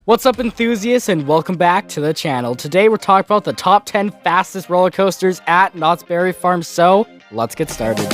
What's up, enthusiasts, and welcome back to the channel. Today we're talking about the top 10 fastest roller coasters at Knott's Berry Farm, so let's get started.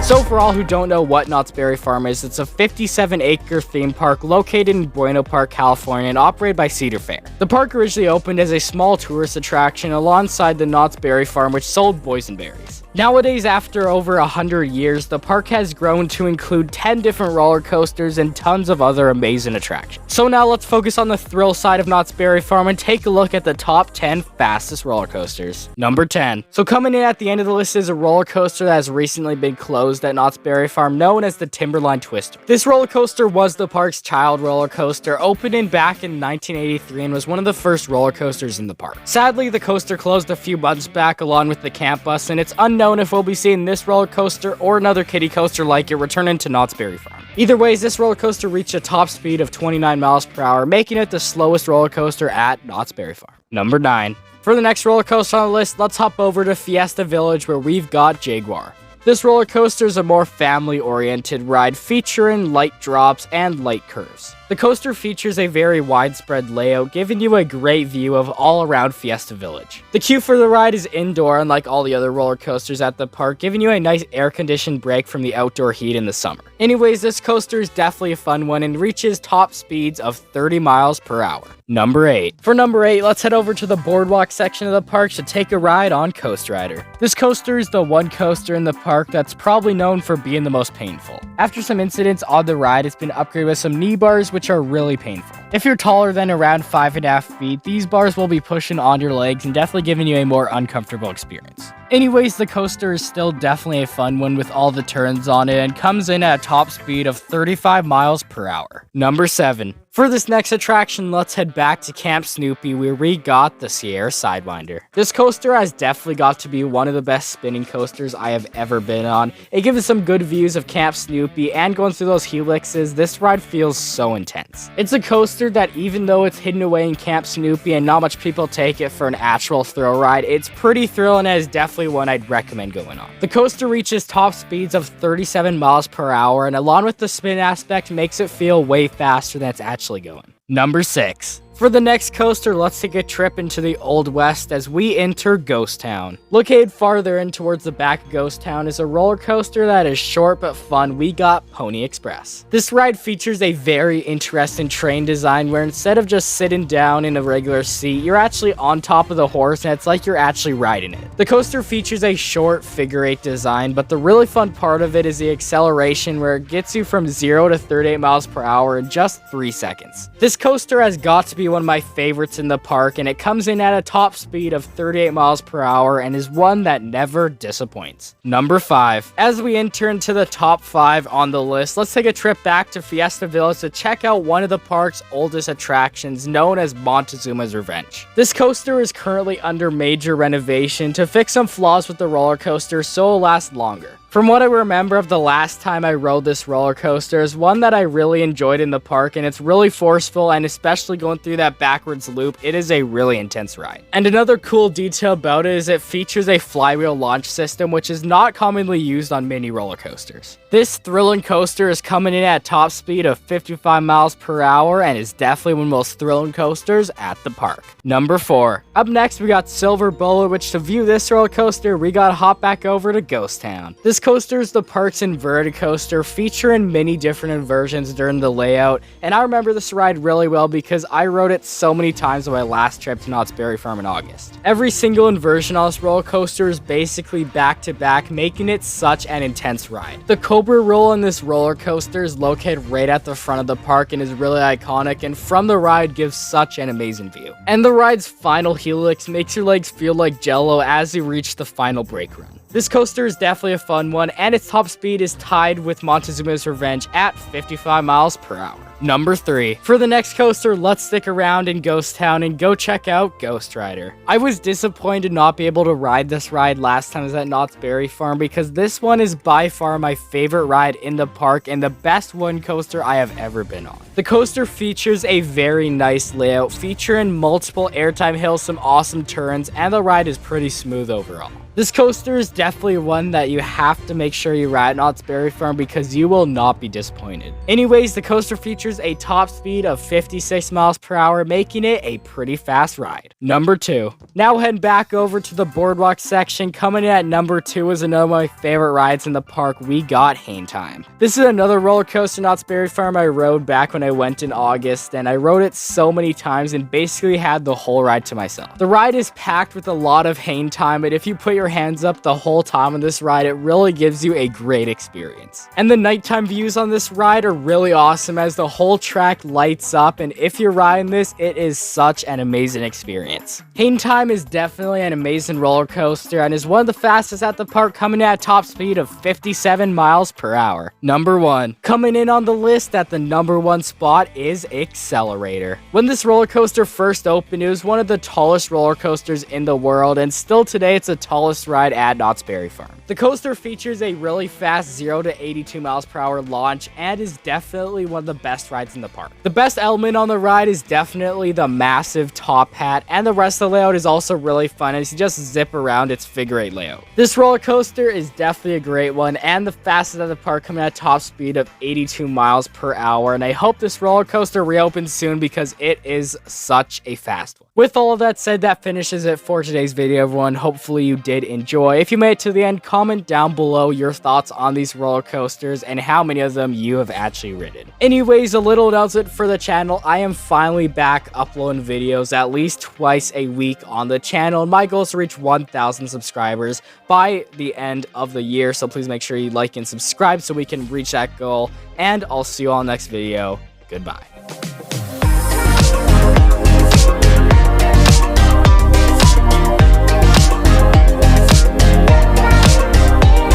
So for all who don't know what Knott's Berry Farm is, it's a 57-acre theme park located in Buena Park, California, and operated by Cedar Fair. The park originally opened as a small tourist attraction alongside the Knott's Berry Farm, which sold boysenberries. Nowadays, after over 100 years, the park has grown to include 10 different roller coasters and tons of other amazing attractions. So now let's focus on the thrill side of Knott's Berry Farm and take a look at the top 10 fastest roller coasters. Number 10. So coming in at the end of the list is a roller coaster that has recently been closed at Knott's Berry Farm, known as the Timberline Twister. This roller coaster was the park's child roller coaster, opened back in 1983 and was one of the first roller coasters in the park. Sadly, the coaster closed a few months back along with the camp bus, and it's unknown if we'll be seeing this roller coaster or another kiddie coaster like it returning to Knott's Berry Farm. Either way, this roller coaster reached a top speed of 29 miles per hour, making it the slowest roller coaster at Knott's Berry Farm. Number 9. For the next roller coaster on the list, let's hop over to Fiesta Village, where we've got Jaguar. This roller coaster is a more family-oriented ride featuring light drops and light curves. The coaster features a very widespread layout, giving you a great view of all around Fiesta Village. The queue for the ride is indoor, unlike all the other roller coasters at the park, giving you a nice air-conditioned break from the outdoor heat in the summer. Anyways, this coaster is definitely a fun one and reaches top speeds of 30 miles per hour. Number 8. For number 8, let's head over to the boardwalk section of the park to take a ride on Coast Rider. This coaster is the one coaster in the park that's probably known for being the most painful. After some incidents on the ride, it's been upgraded with some knee bars, which are really painful. If you're taller than around 5.5 feet, these bars will be pushing on your legs and definitely giving you a more uncomfortable experience. Anyways, the coaster is still definitely a fun one with all the turns on it and comes in at a top speed of 35 miles per hour. Number 7. For this next attraction, let's head back to Camp Snoopy, where we got the Sierra Sidewinder. This coaster has definitely got to be one of the best spinning coasters I have ever been on. It gives us some good views of Camp Snoopy, and going through those helixes, this ride feels so intense. It's a coaster that, even though it's hidden away in Camp Snoopy and not much people take it for an actual thrill ride, it's pretty thrilling and is definitely one I'd recommend going on. The coaster reaches top speeds of 37 miles per hour, and along with the spin aspect, makes it feel way faster than it's actually going. Number 6. For the next coaster, let's take a trip into the Old West as we enter Ghost Town. Located farther in towards the back of Ghost Town is a roller coaster that is short but fun. We got Pony Express. This ride features a very interesting train design where instead of just sitting down in a regular seat, you're actually on top of the horse and it's like you're actually riding it. The coaster features a short figure-8 design, but the really fun part of it is the acceleration where it gets you from 0 to 38 miles per hour in just 3 seconds. This coaster has got to be one of my favorites in the park, and it comes in at a top speed of 38 miles per hour and is one that never disappoints. Number 5. As we enter into the top 5 on the list, let's take a trip back to Fiesta Village to check out one of the park's oldest attractions, known as Montezuma's Revenge. This coaster is currently under major renovation to fix some flaws with the roller coaster so it'll last longer. From what I remember of the last time I rode this roller coaster is one that I really enjoyed in the park, and it's really forceful, and especially going through that backwards loop, it is a really intense ride. And another cool detail about it is it features a flywheel launch system, which is not commonly used on many roller coasters. This thrilling coaster is coming in at top speed of 55 miles per hour and is definitely one of the most thrilling coasters at the park. Number 4. Up next, we got Silver Bullet, which to view this roller coaster, we gotta hop back over to Ghost Town. This coaster is the park's inverted coaster, featuring many different inversions during the layout, and I remember this ride really well because I rode it so many times on my last trip to Knott's Berry Farm in August. Every single inversion on this roller coaster is basically back to back, making it such an intense ride. The Cobra roll in this roller coaster is located right at the front of the park and is really iconic, and from the ride gives such an amazing view. And the ride's final helix makes your legs feel like jello as you reach the final brake run. This coaster is definitely a fun one, and its top speed is tied with Montezuma's Revenge at 55 miles per hour. Number 3. For the next coaster, let's stick around in Ghost Town and go check out Ghost Rider. I was disappointed to not be able to ride this ride last time I was at Knott's Berry Farm because this one is by far my favorite ride in the park and the best one coaster I have ever been on. The coaster features a very nice layout, featuring multiple airtime hills, some awesome turns, and the ride is pretty smooth overall. This coaster is definitely one that you have to make sure you ride at Knott's Berry Farm because you will not be disappointed. Anyways, the coaster features a top speed of 56 miles per hour, making it a pretty fast ride. Number 2. Now heading back over to the boardwalk section, coming in at number 2 is another of my favorite rides in the park. We got Hang Time. This is another roller coaster Knott's Berry Farm I rode back when I went in August, and I rode it so many times and basically had the whole ride to myself. The ride is packed with a lot of hang time, and if you put your hands up the whole time on this ride, it really gives you a great experience. And the nighttime views on this ride are really awesome as the whole track lights up, and if you're riding this, it is such an amazing experience. Hang Time is definitely an amazing roller coaster and is one of the fastest at the park, coming at a top speed of 57 miles per hour. Number 1. Coming in on the list at the number 1 spot is Accelerator. When this roller coaster first opened, it was one of the tallest roller coasters in the world, and still today it's the tallest ride at Knott's Berry Farm. The coaster features a really fast 0 to 82 miles per hour launch and is definitely one of the best rides in the park. The best element on the ride is definitely the massive top hat, and the rest of the layout is also really fun as you just zip around its figure 8 layout. This roller coaster is definitely a great one and the fastest at the park, coming at a top speed of 82 miles per hour, and I hope this roller coaster reopens soon because it is such a fast one. With all of that said, that finishes it for today's video, everyone. Hopefully you did enjoy. If you made it to the end, comment down below your thoughts on these roller coasters and how many of them you have actually ridden. Anyways, a little announcement for the channel. I am finally back uploading videos at least twice a week on the channel, and my goal is to reach 1,000 subscribers by the end of the year, so please make sure you like and subscribe so we can reach that goal, and I'll see you all next video. Goodbye.